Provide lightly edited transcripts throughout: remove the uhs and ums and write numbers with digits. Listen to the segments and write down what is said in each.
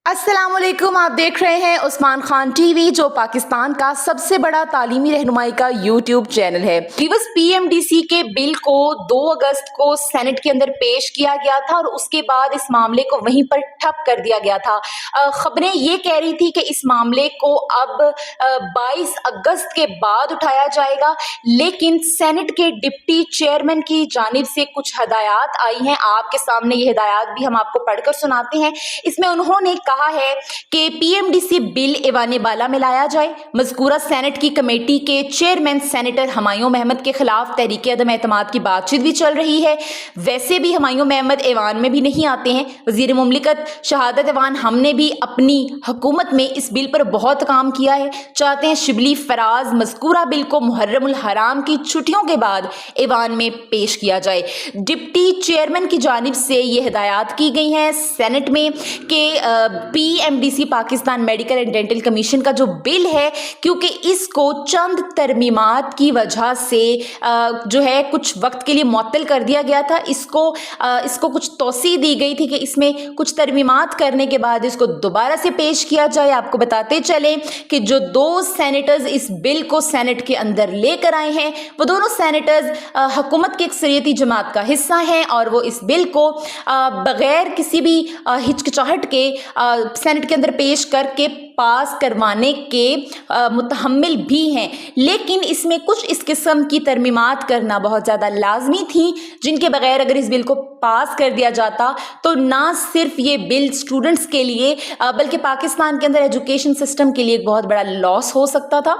अस्सलाम वालेकुम। आप देख रहे हैं उस्मान खान टीवी, जो पाकिस्तान का सबसे बड़ा तालीमी रहनुमाई का यूट्यूब चैनल है। बस पीएमडीसी के बिल को 2 अगस्त को सेनेट के अंदर पेश किया गया था और उसके बाद इस मामले को वहीं पर ठप कर दिया गया था। खबरें ये कह रही थी कि इस मामले को अब 22 अगस्त के बाद उठाया जाएगा, लेकिन सेनेट के डिप्टी चेयरमैन की जानिब से कुछ हदायत आई हैं। आपके सामने ये हदायत भी हम आपको पढ़कर सुनाते हैं। इसमें उन्होंने कहा है कि पीएमडीसी बिल ऐवान बाला में लाया जाए। मज़कूरा सेनेट की कमेटी के चेयरमैन सेनेटर हुमायूं अहमद के खिलाफ तहरीक अदम एतमाद की बातचीत भी चल रही है। वैसे भी हुमायूं अहमद ऐवान में भी नहीं आते हैं। वज़ीर मुमलिकत शहादत ऐवान हमने भी अपनी हुकूमत में इस बिल पर बहुत काम किया है। चाहते हैं शिबली फराज मज़कूरा बिल को मुहर्रमुल हराम की छुट्टियों के बाद ऐवान में पेश किया जाए। डिप्टी चेयरमैन की जानिब से ये हिदायत की गई हैं सेनेट में कि PMDC Pakistan medical and dental commission का जो बिल है, क्योंकि इसको चंद तरमीमात की वजह से जो है कुछ वक्त के लिए मुअत्तल कर दिया गया था। इसको कुछ तौसी दी गई थी कि इसमें कुछ तरमीमात करने के बाद इसको दोबारा से पेश किया जाए। आपको बताते चलें कि जो 2 सेनेटर्स इस बिल को सेनेट के अंदर लेकर आए हैं, वो दोनों सेनेटर्स हुकूमत की अक्सरियती जमात का हिस्सा हैं और वो इस बिल को बग़ैर किसी भी हिचकिचाहट के सेनेट के अंदर पेश करके पास करवाने के मुतहम्मिल भी हैं। लेकिन इसमें कुछ इस किस्म की तरमीमात करना बहुत ज़्यादा लाजमी थी, जिनके बगैर अगर इस बिल को पास कर दिया जाता तो ना सिर्फ ये बिल स्टूडेंट्स के लिए बल्कि पाकिस्तान के अंदर एजुकेशन सिस्टम के लिए एक बहुत बड़ा लॉस हो सकता था।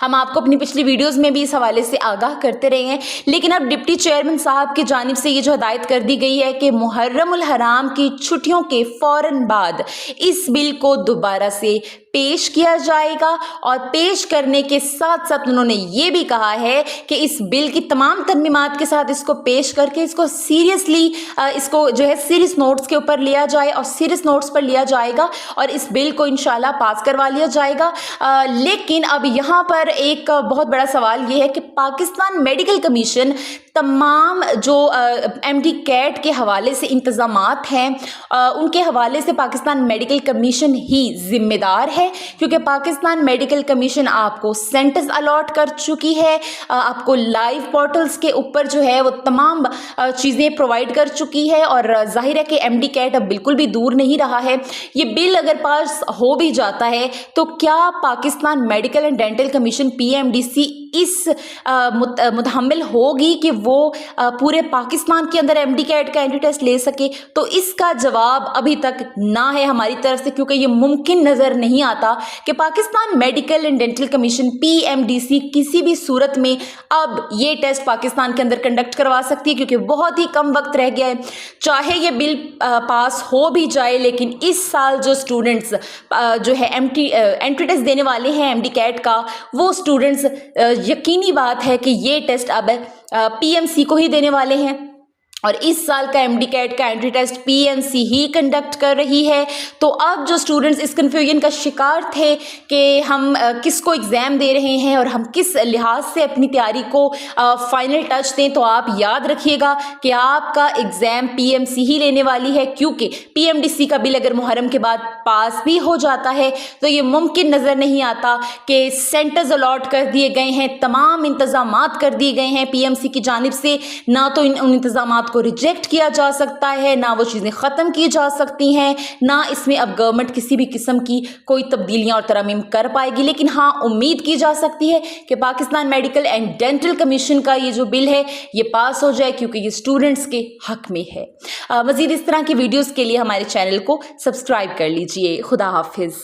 हम आपको अपनी पिछली वीडियोस में भी इस हवाले से आगाह करते रहे हैं। लेकिन अब डिप्टी चेयरमैन साहब की जानिब से ये जो हदायत कर दी गई है कि मुहर्रमुल हराम की छुट्टियों के फ़ौरन बाद इस बिल को दोबारा से पेश किया जाएगा। और पेश करने के साथ साथ उन्होंने ये भी कहा है कि इस बिल की तमाम तरमीमात के साथ इसको पेश करके इसको सीरियसली इसको जो है सीरियस नोट्स के ऊपर लिया जाए और सीरियस नोट्स पर लिया जाएगा और इस बिल को इंशाल्लाह पास करवा लिया जाएगा। लेकिन अब यहाँ पर एक बहुत बड़ा सवाल ये है कि पाकिस्तान मेडिकल कमीशन तमाम जो एमडी कैट के हवाले से इंतज़ामात हैं उनके हवाले से पाकिस्तान मेडिकल कमीशन ही ज़िम्मेदार है, क्योंकि पाकिस्तान मेडिकल कमीशन आपको सेंटर्स अलॉट कर चुकी है, आपको लाइव पोर्टल्स के ऊपर जो है वो तमाम चीज़ें प्रोवाइड कर चुकी है। और जाहिर है कि एमडी कैट अब बिल्कुल भी दूर नहीं रहा है। ये बिल अगर पास हो भी जाता है तो क्या Pakistan medical and dental commission PMDC इस मुतहम्मिल होगी कि वो पूरे पाकिस्तान के अंदर एमडी कैट का एंट्री टेस्ट ले सके? तो इसका जवाब अभी तक ना है हमारी तरफ से, क्योंकि ये मुमकिन नज़र नहीं आता कि Pakistan medical and dental commission PMDC किसी भी सूरत में अब ये टेस्ट पाकिस्तान के अंदर कंडक्ट करवा सकती है, क्योंकि बहुत ही कम वक्त रह गया है। चाहे ये बिल पास हो भी जाए, लेकिन इस साल जो स्टूडेंट्स जो है एंट्री टेस्ट देने वाले हैं एमडी कैट का, वो स्टूडेंट्स यकीनी बात है कि ये टेस्ट अब पीएमसी को ही देने वाले हैं। और इस साल का एमडी कैट का एंट्री टेस्ट पीएमसी ही कंडक्ट कर रही है। तो अब जो स्टूडेंट्स इस कन्फ्यूजन का शिकार थे कि हम किसको एग्ज़ाम दे रहे हैं और हम किस लिहाज से अपनी तैयारी को फाइनल टच दें, तो आप याद रखिएगा कि आपका एग्ज़ाम पीएमसी ही लेने वाली है, क्योंकि पीएमडीसी का बिल अगर मुहर्रम के बाद पास भी हो जाता है तो ये मुमकिन नज़र नहीं आता कि सेंटर्स अलॉट कर दिए गए हैं, तमाम इंतज़ामात कर दिए गए हैं पीएमसी की जानिब से, ना तो उन इंतज़ामात को रिजेक्ट किया जा सकता है, ना वो चीज़ें ख़त्म की जा सकती हैं, ना इसमें अब गवर्नमेंट किसी भी किस्म की कोई तब्दीलियां और तरमीम कर पाएगी। लेकिन हाँ, उम्मीद की जा सकती है कि Pakistan medical and dental commission का ये जो बिल है ये पास हो जाए, क्योंकि ये स्टूडेंट्स के हक में है। मज़ीद इस तरह की वीडियोज़ के लिए हमारे चैनल को सब्सक्राइब कर लीजिए। खुदा हाफिज़।